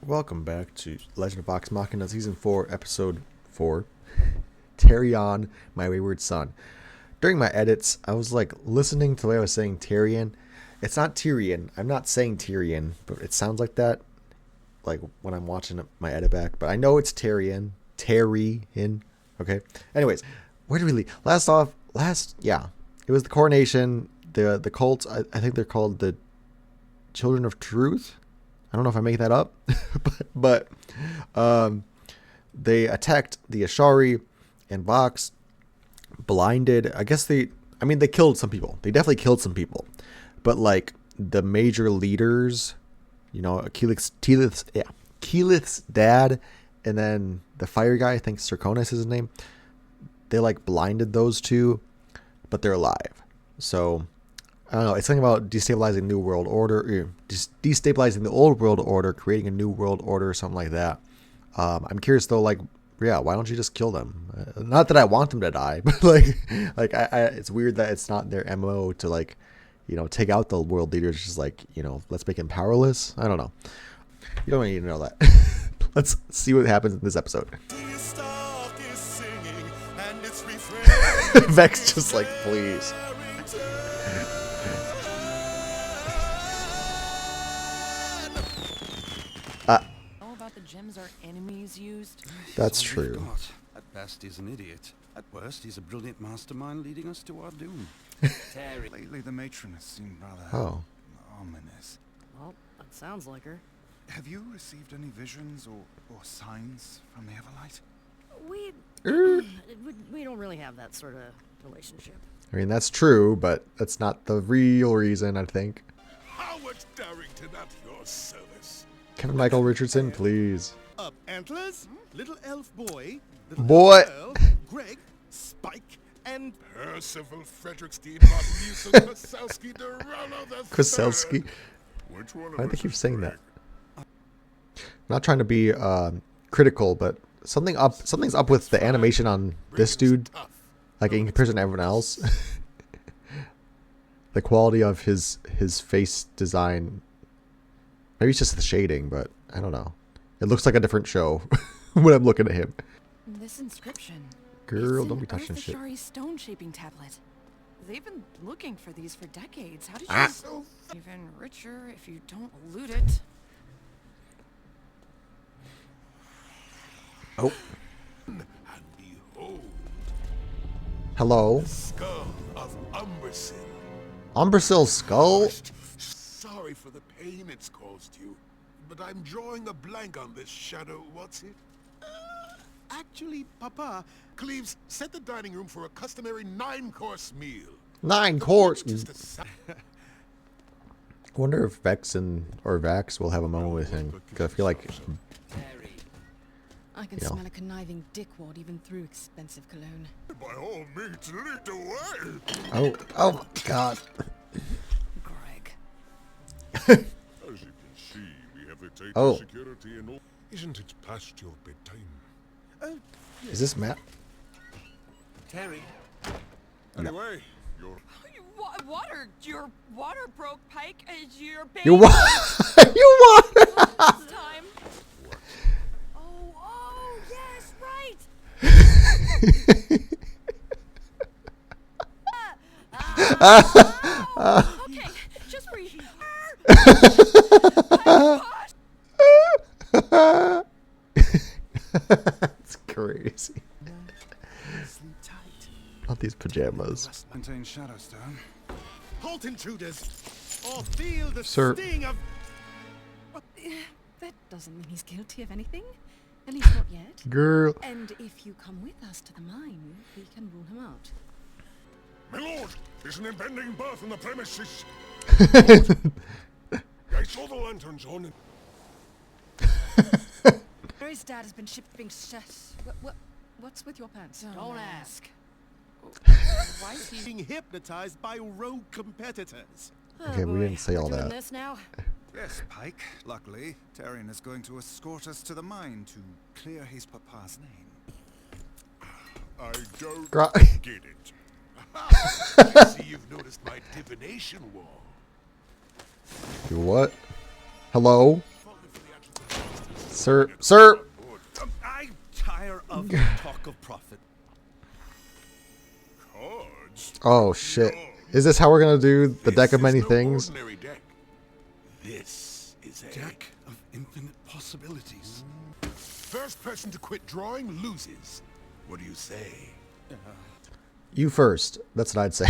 Welcome back to Legend of Vox Machina, Season 4, Episode 4, Taryon, My Wayward Son. During my edits, I was listening to the way I was saying Taryon. It's not Tyrion. I'm not saying Tyrion, but it sounds like that, like when I'm watching my edit back. But I know it's Taryon. Taryon. Okay. Anyways, where did we leave? It was the coronation. The cults, I think they're called the Children of Truth. I don't know if I make that up, but they attacked the Ashari and Vox, blinded. I guess they killed some people. They definitely killed some people, but like the major leaders, Keyleth's dad, and then the fire guy, I think Serkonis is his name. They blinded those two, but they're alive. So I don't know. It's something about destabilizing New World Order, destabilizing the old world order, creating a new world order, or something like that. I'm curious though, why don't you just kill them? Not that I want them to die, but it's weird that it's not their MO to take out the world leaders. Just let's make them powerless. I don't know. You don't need to know that. Let's see what happens in this episode. Vex just please. About the gems our enemies used. That's true. At best, he's an idiot. At worst, he's a brilliant mastermind leading us to our doom. Lately, the matron has seemed rather ominous. Well, that sounds like her. Have you received any visions or signs from the Everlight? We don't really have that sort of relationship. I mean, that's true, but that's not the real reason, I think. Howard Darrington at your service. Kevin Michael Richardson, please. Up Antlers, Little Elf Boy, Boy. Elf Girl, Greg, Spike, and Percival Frederickstein Martin Krasowski Dorano the Krasowski. Which one of Why do they us keep is saying Greg? that? I'm not trying to be critical, but something's up with the animation on this dude, in comparison to everyone else. The quality of his face design. Maybe it's just the shading, but I don't know. It looks like a different show when I'm looking at him. This inscription. Girl, don't be touching shit. Ashari stone shaping tablet. They've been looking for these for decades. How did you even richer if you don't loot it? Oh. And behold, Hello. the skull of Umbrasyl. Umbrasyl's skull? Sorry for the pain it's caused you, but I'm drawing a blank on this shadow. What's it? Actually, Papa, Cleves, set the dining room for a customary 9-course meal. 9 course. Just a sa- I wonder if Vax will have a moment with him. Because I feel like, I can smell a conniving dickwad even through expensive cologne. By all means, lead the way. oh God. Greg. As you can see, we have retained Oh. security and all. Isn't it past your bedtime? Is this Matt? Terry. Anyway, you're Water! Your water broke, Pike. Your baby You what? You what? this time. Oh, yes, right. Okay, just breathe. That's crazy. Sleep tight. Not these pajamas. Must contain Shadowstone. halt, intruders, or feel the Sir. sting of. That doesn't mean he's guilty of anything. At least not yet. Girl. And if you come with us to the mine, we can rule him out. My lord, there's an impending birth on the premises. I saw the lanterns on. Mary's dad has been shipped being shut. What's with your pants? Don't ask. Why is he Being hypnotized by rogue competitors. Okay, we didn't say all doing that. this now? Yes, Pike. Luckily, Taryon is going to escort us to the mine to clear his papa's name. I don't Gra- get it. I see you've noticed my divination wall. You what? Hello? Falling for the actual Sir. I tire of talk of profit. Cards? Oh shit. Is this how we're gonna do the This deck of is many no things? ordinary deck. This is a Deck of infinite possibilities. first person to quit drawing loses. What do you say? You first. That's what I'd say.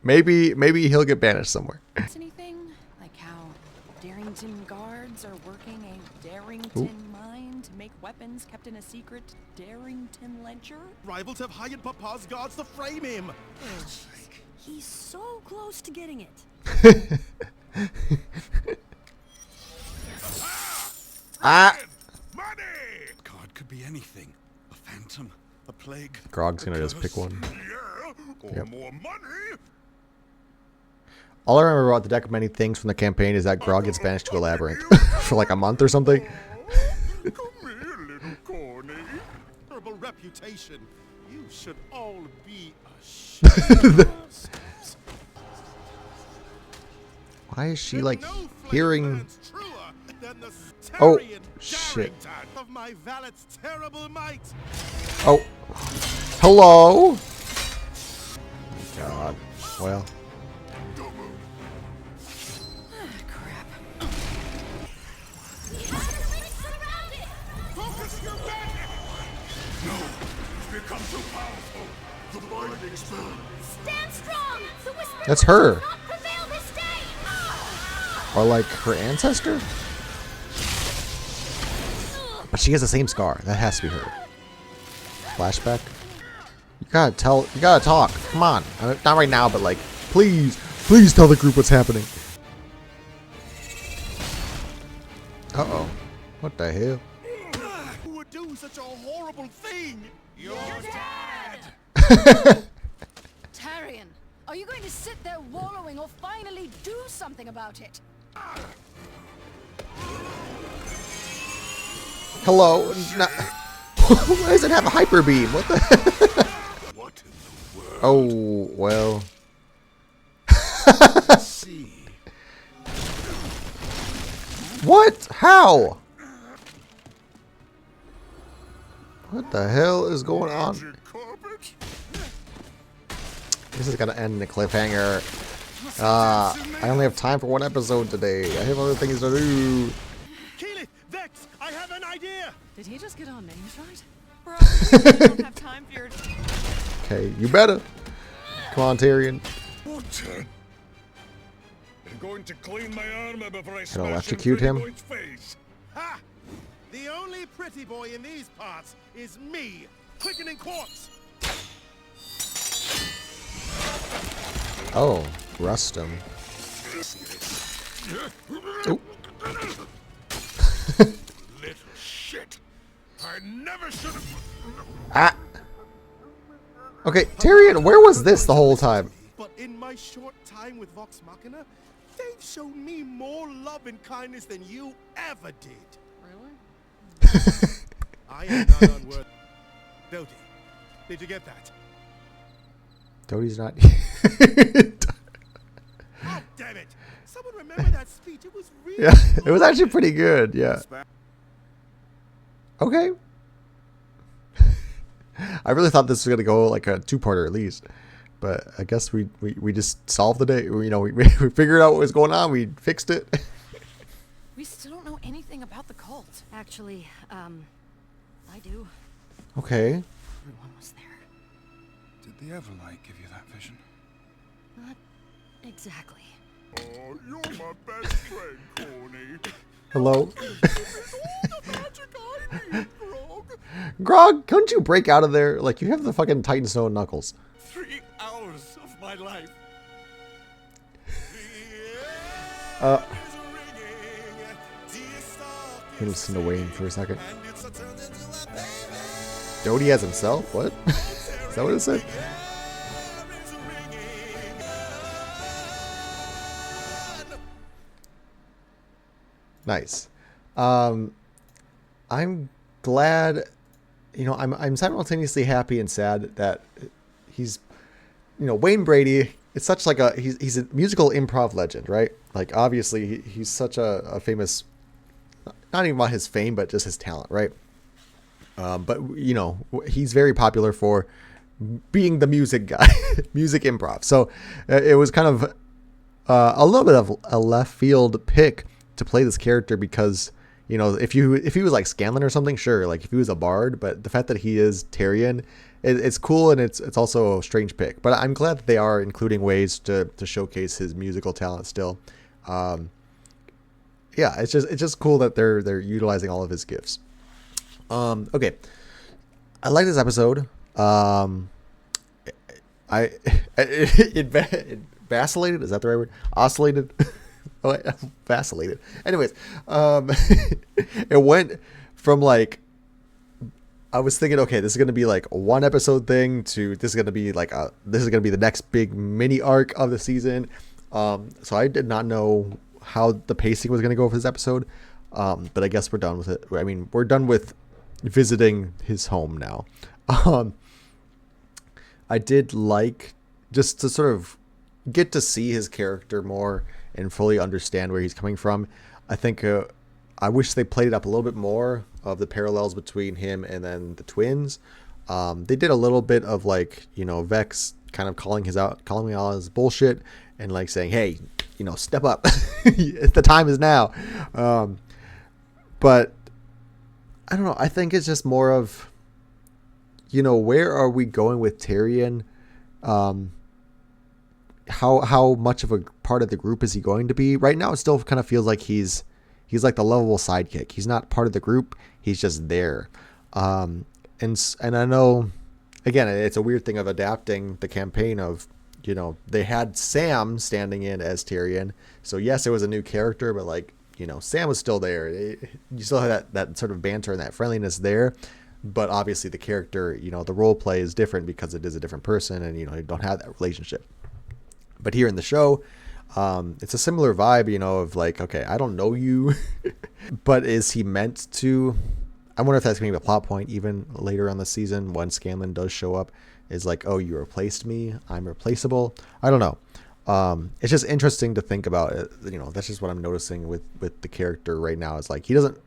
maybe he'll get banished somewhere. Anything? Like how Darrington guards are working a Darrington mine to make weapons kept in a secret Darrington ledger? Rivals have hired Papa's guards to frame him. He's so close to getting it. Ah! Money! God could be anything. A phantom, a plague. Grog's a gonna just curse. pick one. Yeah, or Yep. more money? All I remember about the deck of many things from the campaign is that Grog gets banished to a labyrinth for like a month or something. Come here, little corny. Terrible reputation. You should all be ashamed. Why is she like No flame hearing? burns truer than the Oh, Taryon shit. Darrington of my valet's terrible might. Oh, hello. God. Well, Crap. Focus your back! No, you've become too powerful. The binding spell. Stand strong! The whisper that's her. will not prevail this day! Or like her ancestor. But she has the same scar. That has to be her. Flashback. You gotta tell. You gotta talk. Come on. I mean, not right now, but like, please tell the group what's happening. Uh-oh. What the hell? Who would do such a horrible thing? Your Taryon, are you going to sit there wallowing or finally do something about it? Hello? No. Why does it have a hyper beam? What the? What in the world? Oh, well. See. What? How? What the hell is going on? Magic carpet? This is gonna end in a cliffhanger. I only have time for one episode today. I have other things to do. Keely, Vex, I have an idea. Did he just get our names right? Bro, I don't have time for your... Okay, you better. Come on, Taryon. What? I'm going to clean my armor before I Can I smash electrocute in him? Pretty Boy's face. Ha! The only pretty boy in these parts is me, quickening quartz. Oh, Rustum. Oh. Little shit. I never should have. Ah. Okay, Taryon, where was this the whole time? But in my short time with Vox Machina, they've shown me more love and kindness than you ever did. Really? I am not unworthy. Dodie, did you get that? Doty's not. Oh, damn it! Someone remember that speech? It was really Yeah, it was actually pretty good. Yeah. Okay. I really thought this was gonna go like a two-parter at least, but I guess we just solved the day. You know, we figured out what was going on. We fixed it. We still don't know anything about the cult. Actually, I do. Okay. Everyone was there. Did the Everlight give you that vision? Not exactly. Oh, you're my best friend, Corny. Hello. Magic I need, Grog. Grog, couldn't you break out of there? Like, you have the fucking Titan Stone knuckles. 3 hours of my life. He listen to Wayne for a second. Doty as himself? What? Is that what it said? Nice. I'm glad, you know, I'm simultaneously happy and sad that he's, you know, Wayne Brady. It's such like he's a musical improv legend, right? Like obviously he's such a famous not even about his fame, but just his talent, right? But you know, he's very popular for being the music guy, music improv. So it was kind of a little bit of a left field pick to play this character because, you know, if he was like Scanlan or something, sure, like if he was a bard, but the fact that he is Taryon, it's cool, and it's also a strange pick. But I'm glad that they are including ways to showcase his musical talent still. Yeah, it's just cool that they're utilizing all of his gifts. Okay, I like this episode. It vacillated. Is that the right word? Oscillated. Oh, vacillated. Anyways, it went from like, I was thinking, okay, this is gonna be like a 1 episode thing to this is gonna be the next big mini arc of the season. So I did not know how the pacing was gonna go for this episode. But I guess we're done with it. I mean, we're done with visiting his home now. I did like just to sort of get to see his character more and fully understand where he's coming from. I think I wish they played it up a little bit more of the parallels between him and then the twins. They did a little bit of like, you know, Vex kind of calling me out his bullshit and like saying, hey, you know, step up. The time is now. But I don't know. I think it's just more of, you know, where are we going with Taryon? How much of a part of the group is he going to be? Right now, it still kind of feels like he's like the lovable sidekick. He's not part of the group. He's just there. And I know, again, it's a weird thing of adapting the campaign of, you know, they had Sam standing in as Taryon. So yes, it was a new character, but like, you know, Sam was still there. You still had that sort of banter and that friendliness there. But obviously the character, you know, the role play is different because it is a different person and, you know, you don't have that relationship. But here in the show, it's a similar vibe, you know, of like, okay, I don't know you, but is he meant to? I wonder if that's going to be a plot point even later on the season when Scanlan does show up, is like, oh, you replaced me, I'm replaceable. I don't know. It's just interesting to think about it. You know, that's just what I'm noticing with the character right now. Is like, he doesn't,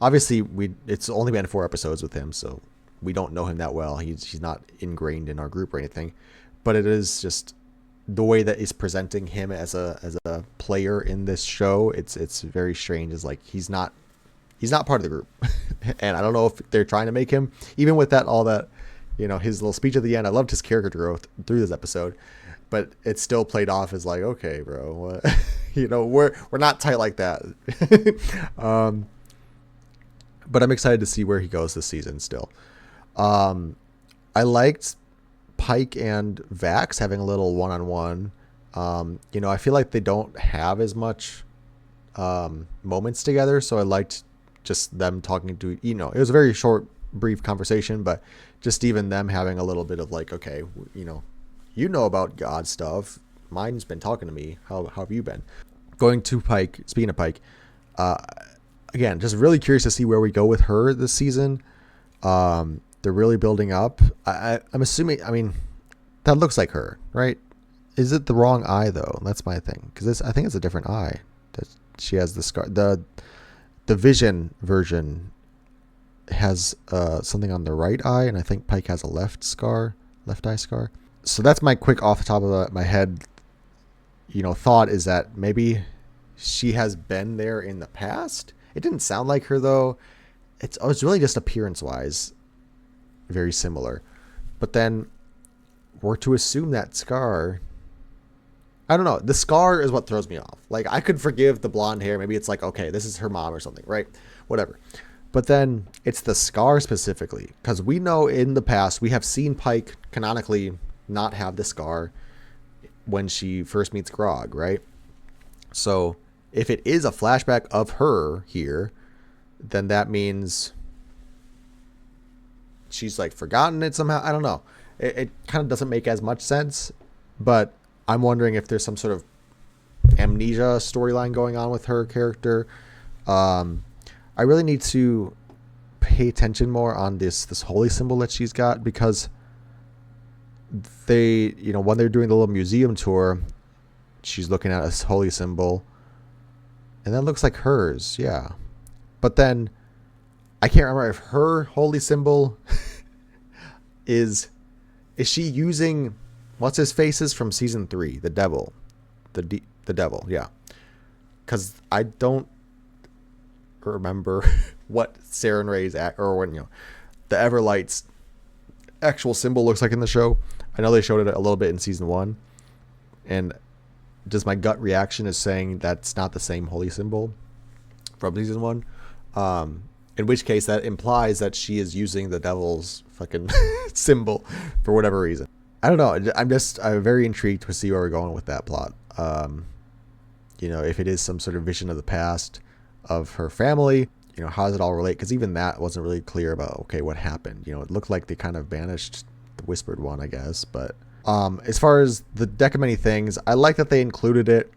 obviously it's only been 4 episodes with him, so we don't know him that well. He's not ingrained in our group or anything, but it is just the way that he's presenting him as a player in this show. It's very strange. It's like he's not part of the group. And I don't know if they're trying to make him, even with all that, you know, his little speech at the end. I loved his character growth through this episode, but it still played off as like, okay, bro, what? You know, we're not tight like that. But I'm excited to see where he goes this season still. I liked Pike and Vax having a little one-on-one. You know, I feel like they don't have as much moments together, so I liked just them talking to, you know, it was a very short, brief conversation, but just even them having a little bit of like, okay, you know about God stuff. Mine's been talking to me. How have you been? Going to Pike, speaking of Pike, again, just really curious to see where we go with her this season. They're really building up. I'm assuming, I mean, that looks like her, right? Is it the wrong eye though? That's my thing. Because I think it's a different eye that she has the scar. The Vision version has something on the right eye, and I think Pike has a left eye scar. So that's my quick off the top of my head, you know, thought, is that maybe she has been there in the past. It didn't sound like her though. It's really just appearance wise very similar. But then we're to assume that scar, I don't know, the scar is what throws me off. Like, I could forgive the blonde hair, maybe it's like, okay, this is her mom or something, right? Whatever. But then it's the scar specifically, because we know in the past we have seen Pike canonically not have the scar when she first meets Grog, right? So if it is a flashback of her here, then that means she's like forgotten it somehow. I don't know. It kind of doesn't make as much sense, but I'm wondering if there's some sort of amnesia storyline going on with her character. I really need to pay attention more on this holy symbol that she's got, because they, you know, when they're doing the little museum tour, she's looking at a holy symbol, and that looks like hers. Yeah. But then I can't remember if her holy symbol is she using what's his faces from season 3, the devil, the devil, yeah. Because I don't remember what Saren Ray's or when the Everlight's actual symbol looks like in the show. I know they showed it a little bit in season 1, and just my gut reaction is saying that's not the same holy symbol from season 1. In which case that implies that she is using the devil's fucking symbol for whatever reason. I don't know. I'm very intrigued to see where we're going with that plot. If it is some sort of vision of the past of her family, how does it all relate? Because even that wasn't really clear about, okay, what happened. It looked like they kind of banished the Whispered One, I guess. But as far as the Deck of Many Things, I like that they included it.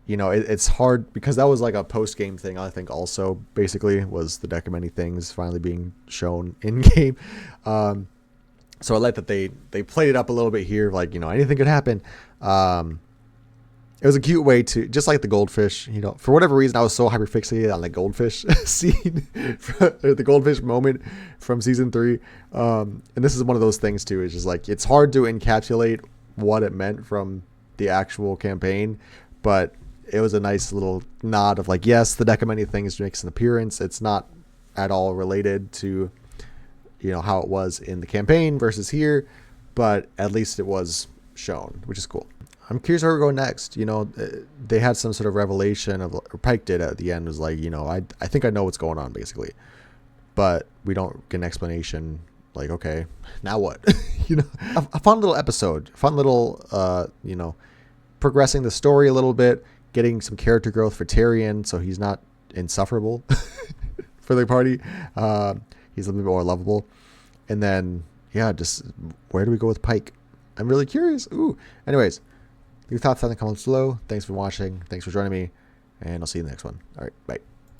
It's hard because that was like a post-game thing, I think, also basically was the Deck of Many Things finally being shown in game. So I like that they played it up a little bit here, like, anything could happen. It was a cute way to, just like the goldfish, for whatever reason, I was so hyperfixated on the goldfish scene, the goldfish moment from season 3. And this is one of those things too, it's just like, it's hard to encapsulate what it meant from the actual campaign, but it was a nice little nod of like, yes, the Deck of Many Things makes an appearance. It's not at all related to, how it was in the campaign versus here, but at least it was shown, which is cool. I'm curious where we're going next. They had some sort of revelation of, or Pike did at the end, was like, I think I know what's going on basically, but we don't get an explanation. Like, okay, now what? A fun little episode, fun little, progressing the story a little bit, getting some character growth for Taryon, so he's not insufferable for the party. He's a little bit more lovable. And then, yeah, just where do we go with Pike? I'm really curious. Ooh. Anyways, leave thoughts in the comments below. Thanks for watching. Thanks for joining me. And I'll see you in the next one. All right. Bye.